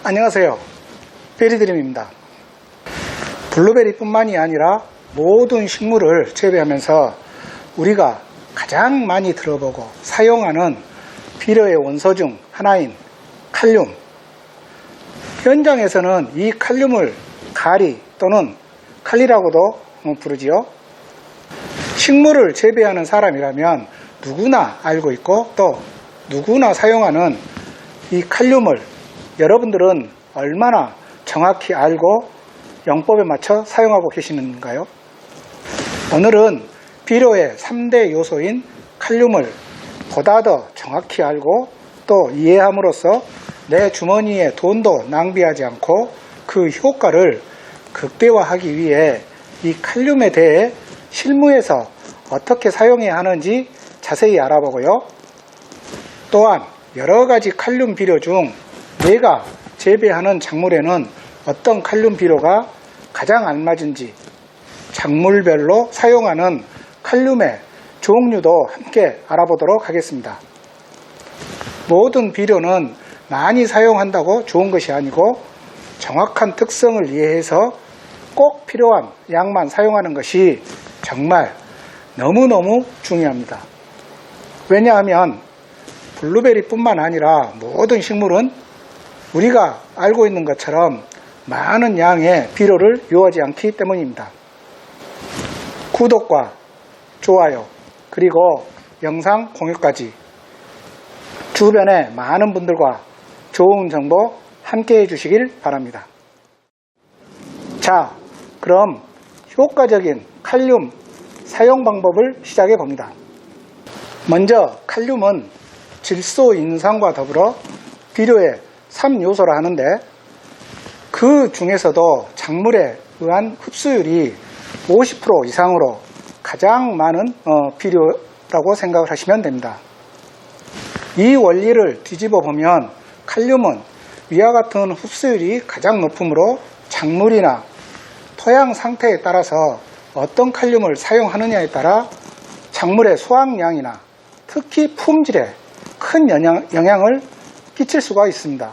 안녕하세요, 베리드림입니다. 블루베리뿐만이 아니라 모든 식물을 재배하면서 우리가 가장 많이 들어보고 사용하는 비료의 원소 중 하나인 칼륨. 현장에서는 이 칼륨을 가리 또는 칼리라고도 부르지요. 식물을 재배하는 사람이라면 누구나 알고 있고 또 누구나 사용하는 이 칼륨을 여러분들은 얼마나 정확히 알고 영법에 맞춰 사용하고 계시는가요? 오늘은 비료의 3대 요소인 칼륨을 보다 더 정확히 알고 또 이해함으로써 내 주머니에 돈도 낭비하지 않고 그 효과를 극대화하기 위해 이 칼륨에 대해 실무에서 어떻게 사용해야 하는지 자세히 알아보고요. 또한 여러가지 칼륨 비료 중 내가 재배하는 작물에는 어떤 칼륨 비료가 가장 알맞은지 작물별로 사용하는 칼륨의 종류도 함께 알아보도록 하겠습니다. 모든 비료는 많이 사용한다고 좋은 것이 아니고 정확한 특성을 이해해서 꼭 필요한 양만 사용하는 것이 정말 너무너무 중요합니다. 왜냐하면 블루베리뿐만 아니라 모든 식물은 우리가 알고 있는 것처럼 많은 양의 비료를 요하지 않기 때문입니다. 구독과 좋아요 그리고 영상 공유까지 주변에 많은 분들과 좋은 정보 함께 해주시길 바랍니다. 자, 그럼 효과적인 칼륨 사용 방법을 시작해 봅니다. 먼저 칼륨은 질소 인산과 더불어 비료의 3요소라 하는데 그 중에서도 작물에 의한 흡수율이 50% 이상으로 가장 많은 비료라고 생각을 하시면 됩니다. 이 원리를 뒤집어 보면 칼륨은 위와 같은 흡수율이 가장 높으므로 작물이나 토양 상태에 따라서 어떤 칼륨을 사용하느냐에 따라 작물의 수확량이나 특히 품질에 큰 영향을 끼칠 수가 있습니다.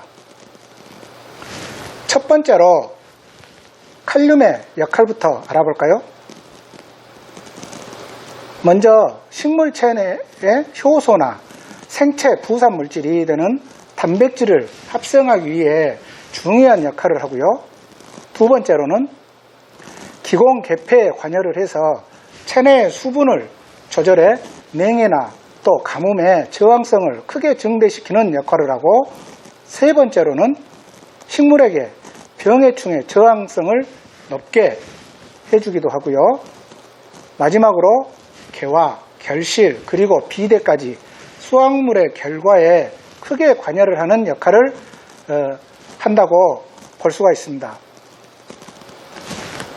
첫 번째로 칼륨의 역할부터 알아볼까요? 먼저 식물체 내의 효소나 생체 부산 물질이 되는 단백질을 합성하기 위해 중요한 역할을 하고요. 두 번째로는 기공 개폐에 관여를 해서 체내의 수분을 조절해 냉해나 또 가뭄의 저항성을 크게 증대시키는 역할을 하고, 세 번째로는 식물에게 병해충의 저항성을 높게 해주기도 하고요. 마지막으로 개와 결실 그리고 비대까지 수확물의 결과에 크게 관여를 하는 역할을 한다고 볼 수가 있습니다.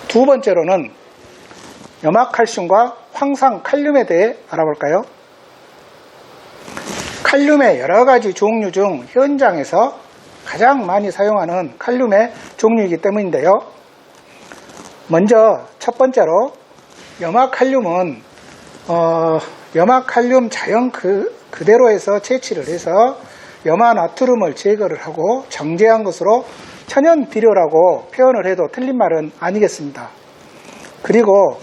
두 번째로는 염화칼슘과 황산칼륨에 대해 알아볼까요? 칼륨의 여러가지 종류 중 현장에서 가장 많이 사용하는 칼륨의 종류이기 때문인데요. 먼저 첫 번째로 염화칼륨은 염화칼륨 자연 그대로에서 채취를 해서 염화나트륨을 제거를 하고 정제한 것으로 천연 비료라고 표현을 해도 틀린 말은 아니겠습니다. 그리고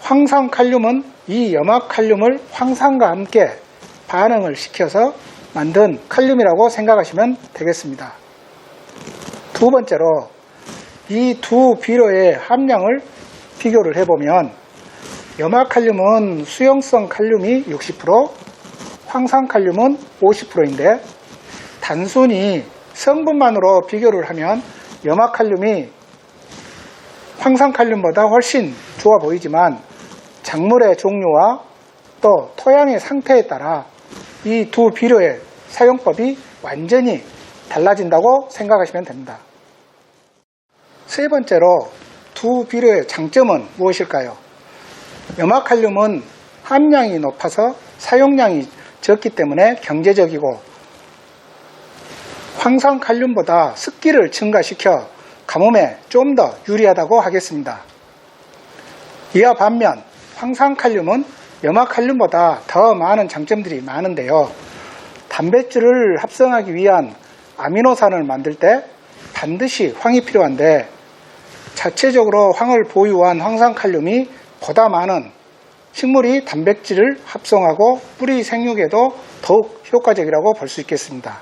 황산칼륨은 이 염화칼륨을 황산과 함께 반응을 시켜서 만든 칼륨이라고 생각하시면 되겠습니다. 두 번째로 이 두 비료의 함량을 비교를 해보면 염화칼륨은 수용성 칼륨이 60%, 황산칼륨은 50%인데 단순히 성분만으로 비교를 하면 염화칼륨이 황산칼륨보다 훨씬 좋아 보이지만 작물의 종류와 또 토양의 상태에 따라 이 두 비료의 사용법이 완전히 달라진다고 생각하시면 됩니다. 세 번째로 두 비료의 장점은 무엇일까요? 염화칼륨은 함량이 높아서 사용량이 적기 때문에 경제적이고, 황산칼륨보다 습기를 증가시켜 가뭄에 좀 더 유리하다고 하겠습니다. 이와 반면 황산칼륨은 염화칼륨보다 더 많은 장점들이 많은데요. 단백질을 합성하기 위한 아미노산을 만들 때 반드시 황이 필요한데 자체적으로 황을 보유한 황산칼륨이 보다 많은 식물이 단백질을 합성하고 뿌리 생육에도 더욱 효과적이라고 볼 수 있겠습니다.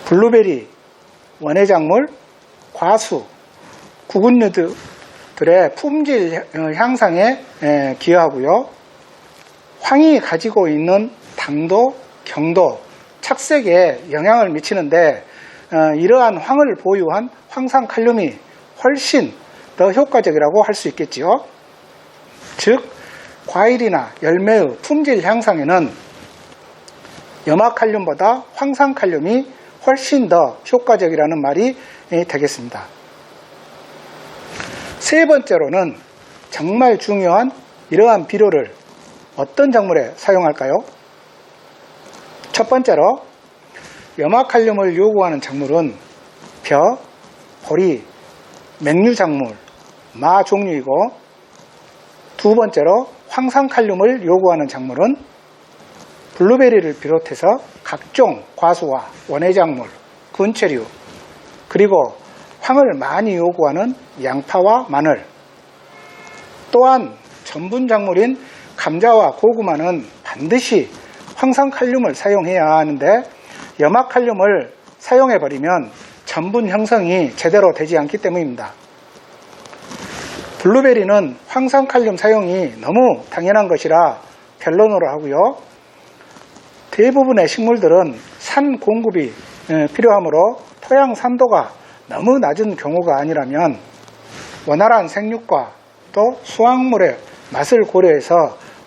블루베리, 원예작물, 과수, 구근류들의 품질 향상에 기여하고요. 황이 가지고 있는 당도, 경도, 착색에 영향을 미치는데 이러한 황을 보유한 황산칼륨이 훨씬 더 효과적이라고 할 수 있겠지요. 즉 과일이나 열매의 품질 향상에는 염화칼륨보다 황산칼륨이 훨씬 더 효과적이라는 말이 되겠습니다. 세 번째로는 정말 중요한 이러한 비료를 어떤 작물에 사용할까요? 첫 번째로 염화칼륨을 요구하는 작물은 벼, 보리, 맹류작물, 마 종류이고, 두 번째로 황산칼륨을 요구하는 작물은 블루베리를 비롯해서 각종 과수와 원예작물, 근체류, 그리고 황을 많이 요구하는 양파와 마늘, 또한 전분작물인 감자와 고구마는 반드시 황산칼륨을 사용해야 하는데 염화칼륨을 사용해버리면 전분 형성이 제대로 되지 않기 때문입니다. 블루베리는 황산칼륨 사용이 너무 당연한 것이라 변론으로 하고요. 대부분의 식물들은 산 공급이 필요하므로 토양 산도가 너무 낮은 경우가 아니라면 원활한 생육과 또 수확물의 맛을 고려해서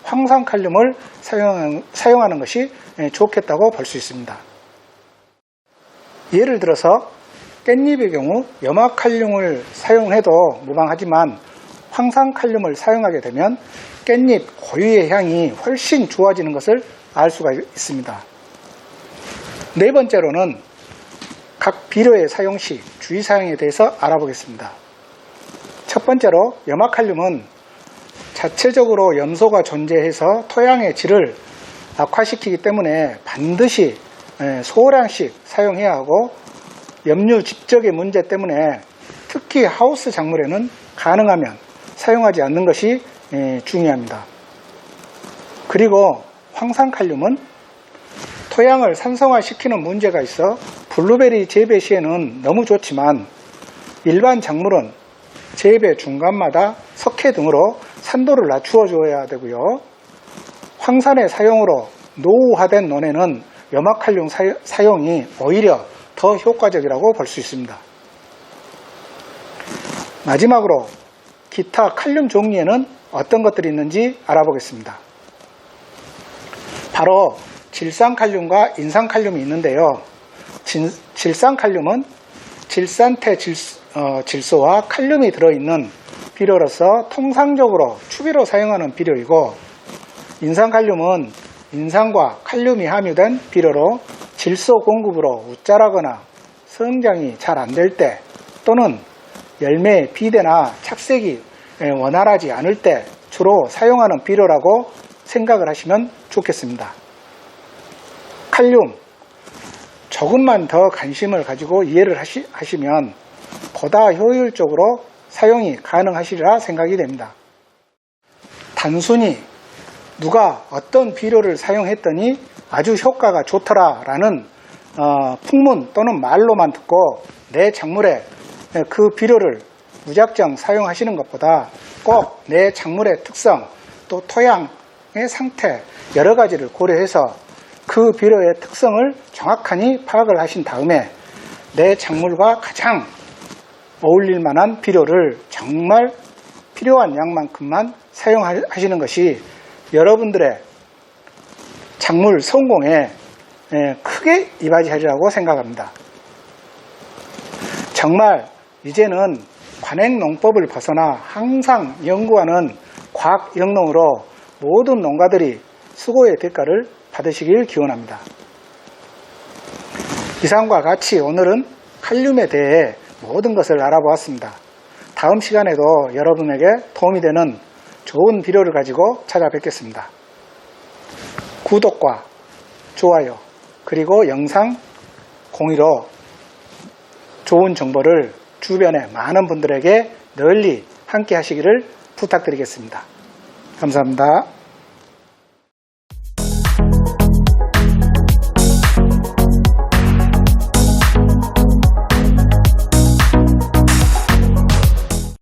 황산칼륨을 사용하는 것이 좋겠다고 볼 수 있습니다. 예를 들어서 깻잎의 경우 염화칼륨을 사용해도 무방하지만 황산칼륨을 사용하게 되면 깻잎 고유의 향이 훨씬 좋아지는 것을 알 수가 있습니다. 네 번째로는 각 비료의 사용 시 주의사항에 대해서 알아보겠습니다. 첫 번째로 염화칼륨은 자체적으로 염소가 존재해서 토양의 질을 악화시키기 때문에 반드시 소량씩 사용해야 하고, 염류 집적의 문제 때문에 특히 하우스 작물에는 가능하면 사용하지 않는 것이 중요합니다. 그리고 황산칼륨은 토양을 산성화시키는 문제가 있어 블루베리 재배 시에는 너무 좋지만 일반 작물은 재배 중간마다 석회 등으로 산도를 낮추어 줘야 되고요. 황산의 사용으로 노후화된 논에는 염화칼륨 사용이 오히려 더 효과적이라고 볼 수 있습니다. 마지막으로 기타 칼륨 종류에는 어떤 것들이 있는지 알아보겠습니다. 바로 질산칼륨과 인산칼륨이 있는데요. 질산칼륨은 질산태 질소와 칼륨이 들어있는 비료로서 통상적으로 추비로 사용하는 비료이고, 인산칼륨은 인산과 칼륨이 함유된 비료로 질소 공급으로 웃자라거나 성장이 잘 안 될 때, 또는 열매의 비대나 착색이 원활하지 않을 때 주로 사용하는 비료라고 생각을 하시면 좋겠습니다. 칼륨, 조금만 더 관심을 가지고 이해를 하시면 보다 효율적으로 사용이 가능하시리라 생각이 됩니다. 단순히 누가 어떤 비료를 사용했더니 아주 효과가 좋더라 라는 풍문 또는 말로만 듣고 내 작물에 그 비료를 무작정 사용하시는 것보다 꼭 내 작물의 특성, 또 토양의 상태 여러 가지를 고려해서 그 비료의 특성을 정확하니 파악을 하신 다음에 내 작물과 가장 어울릴 만한 비료를 정말 필요한 양만큼만 사용하시는 것이 여러분들의 작물 성공에 크게 이바지하리라고 생각합니다. 정말 이제는 관행농법을 벗어나 항상 연구하는 과학 영농으로 모든 농가들이 수고의 대가를 받으시길 기원합니다. 이상과 같이 오늘은 칼륨에 대해 모든 것을 알아보았습니다. 다음 시간에도 여러분에게 도움이 되는 좋은 비료를 가지고 찾아뵙겠습니다. 구독과 좋아요, 그리고 영상 공유로 좋은 정보를 주변에 많은 분들에게 널리 함께 하시기를 부탁드리겠습니다. 감사합니다.